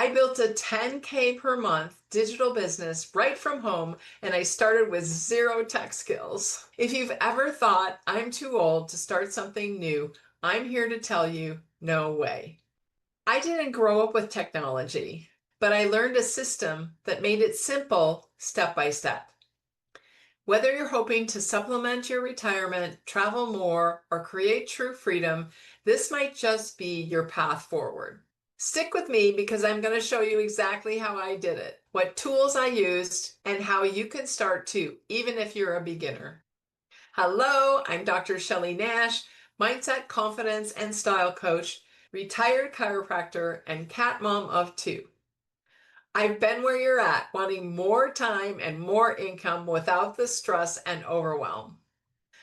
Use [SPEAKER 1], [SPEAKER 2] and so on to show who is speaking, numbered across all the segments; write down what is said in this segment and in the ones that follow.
[SPEAKER 1] I built a 10K per month digital business right from home, and I started with zero tech skills. If you've ever thought I'm too old to start something new, I'm here to tell you, no way. I didn't grow up with technology, but I learned a system that made it simple step by step. Whether you're hoping to supplement your retirement, travel more, or create true freedom, this might just be your path forward. Stick with me because I'm going to show you exactly how I did it, what tools I used, and how you can start too, even if you're a beginner. Hello, I'm Dr. Shelley Nash, mindset, confidence, and style coach, retired chiropractor, and cat mom of two. I've been where you're at, wanting more time and more income without the stress and overwhelm.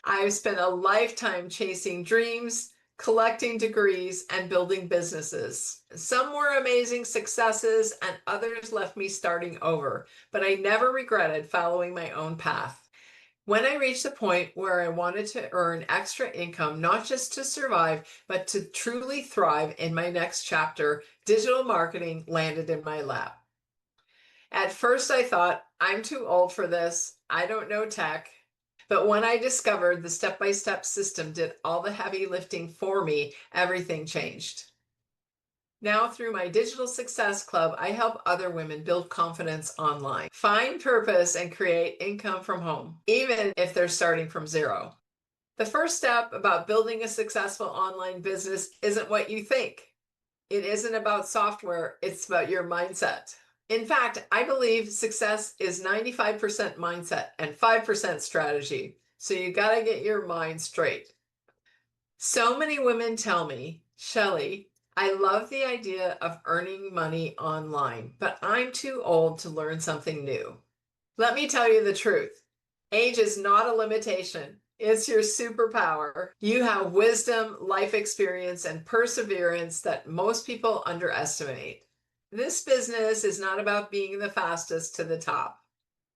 [SPEAKER 1] I've spent a lifetime chasing dreams, collecting degrees, and building businesses. Some were amazing successes, and others left me starting over, but I never regretted following my own path. When I reached the point where I wanted to earn extra income, not just to survive, but to truly thrive in my next chapter, digital marketing landed in my lap. At first, I thought, I'm too old for this. I don't know tech. But when I discovered the step-by-step system did all the heavy lifting for me, everything changed. Now, through my Digital Success Club, I help other women build confidence online, find purpose, and create income from home, even if they're starting from zero. The first step about building a successful online business isn't what you think. It isn't about software, it's about your mindset. In fact, I believe success is 95% mindset and 5% strategy. So you got to get your mind straight. So many women tell me, Shelley, I love the idea of earning money online, but I'm too old to learn something new. Let me tell you the truth. Age is not a limitation. It's your superpower. You have wisdom, life experience, and perseverance that most people underestimate. This business is not about being the fastest to the top.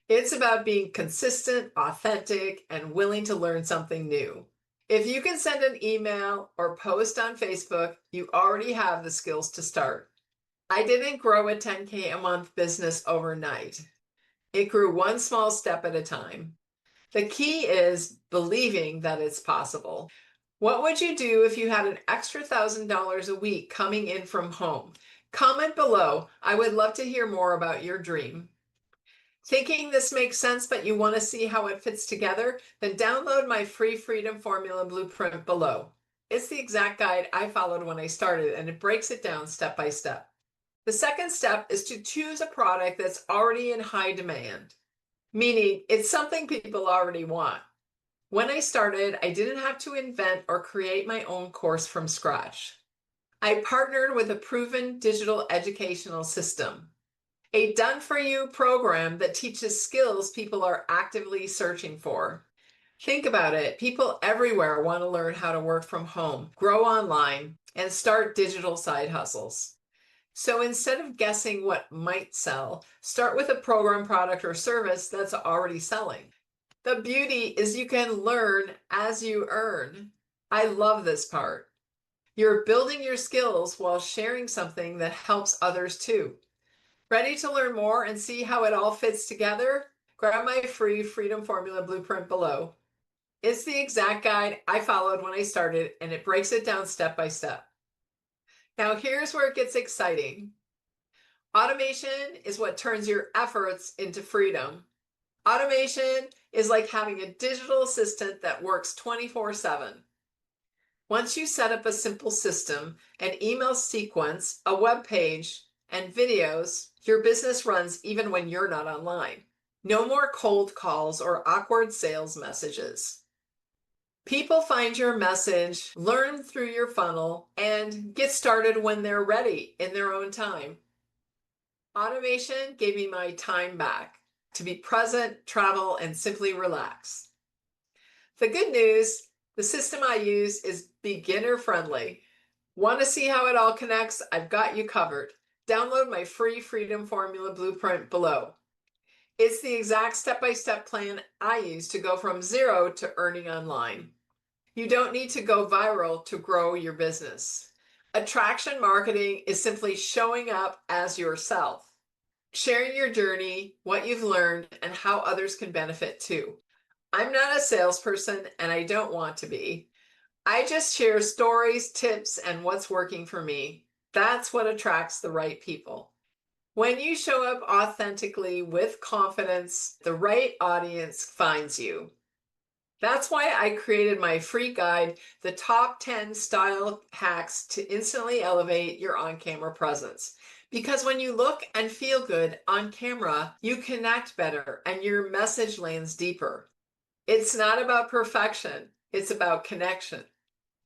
[SPEAKER 1] It's about being consistent, authentic, and willing to learn something new. If you can send an email or post on Facebook, you already have the skills to start. I didn't grow a 10K a month business overnight. It grew one small step at a time. The key is believing that it's possible. What would you do if you had an extra $1,000 a week coming in from home? Comment below. I would love to hear more about your dream. Thinking this makes sense, but you want to see how it fits together? Then download my free Freedom Formula Blueprint below. It's the exact guide I followed when I started, and it breaks it down step by step. The second step is to choose a product that's already in high demand, meaning it's something people already want. When I started, I didn't have to invent or create my own course from scratch. I partnered with a proven digital educational system, a done-for-you program that teaches skills people are actively searching for. Think about it. People everywhere want to learn how to work from home, grow online, and start digital side hustles. So instead of guessing what might sell, start with a program, product, or service that's already selling. The beauty is you can learn as you earn. I love this part. You're building your skills while sharing something that helps others too. Ready to learn more and see how it all fits together? Grab my free Freedom Formula Blueprint below. It's the exact guide I followed when I started, and it breaks it down step by step. Now here's where it gets exciting. Automation is what turns your efforts into freedom. Automation is like having a digital assistant that works 24/7. Once you set up a simple system, an email sequence, a web page, and videos, your business runs even when you're not online. No more cold calls or awkward sales messages. People find your message, learn through your funnel, and get started when they're ready in their own time. Automation gave me my time back to be present, travel, and simply relax. The good news, the system I use is beginner friendly. Want to see how it all connects? I've got you covered. Download my free Freedom Formula Blueprint below. It's the exact step-by-step plan I use to go from zero to earning online. You don't need to go viral to grow your business. Attraction marketing is simply showing up as yourself, sharing your journey, what you've learned, and how others can benefit too. I'm not a salesperson and I don't want to be. I just share stories, tips, and what's working for me. That's what attracts the right people. When you show up authentically with confidence, the right audience finds you. That's why I created my free guide, The Top 10 Style Hacks to Instantly Elevate Your On-Camera Presence. Because when you look and feel good on camera, you connect better and your message lands deeper. It's not about perfection, it's about connection.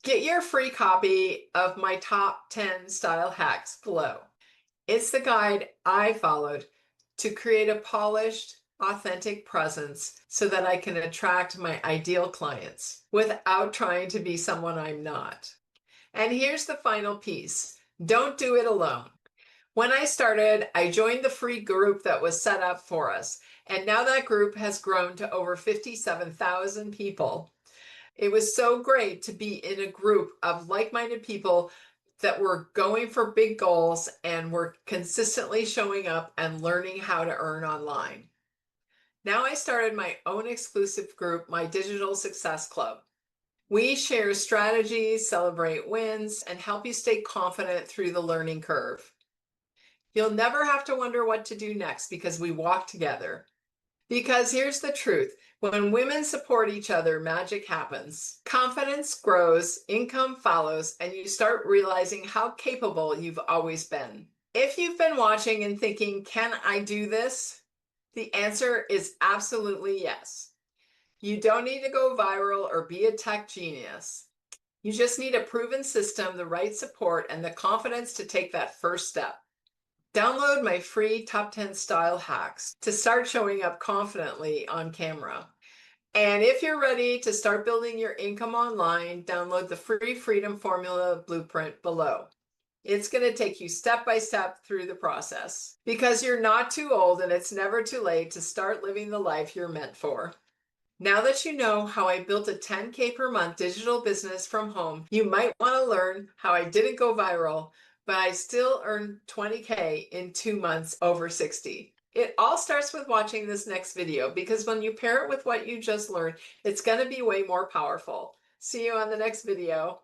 [SPEAKER 1] Get your free copy of my top 10 style hacks below. It's the guide I followed to create a polished, authentic presence so that I can attract my ideal clients without trying to be someone I'm not. And here's the final piece. Don't do it alone. When I started, I joined the free group that was set up for us. And now that group has grown to over 57,000 people. It was so great to be in a group of like-minded people that were going for big goals and were consistently showing up and learning how to earn online. Now I started my own exclusive group, my Digital Success Club. We share strategies, celebrate wins, and help you stay confident through the learning curve. You'll never have to wonder what to do next because we walk together. Because here's the truth. When women support each other, magic happens. Confidence grows, income follows, and you start realizing how capable you've always been. If you've been watching and thinking, can I do this? The answer is absolutely yes. You don't need to go viral or be a tech genius. You just need a proven system, the right support, and the confidence to take that first step. Download my free top 10 style hacks to start showing up confidently on camera. And if you're ready to start building your income online, download the free Freedom Formula Blueprint below. It's going to take you step by step through the process because you're not too old and it's never too late to start living the life you're meant for. Now that you know how I built a 10K per month digital business from home, you might want to learn how I didn't go viral, but I still earned 20K in 2 months over 60. It all starts with watching this next video because when you pair it with what you just learned, it's going to be way more powerful. See you on the next video.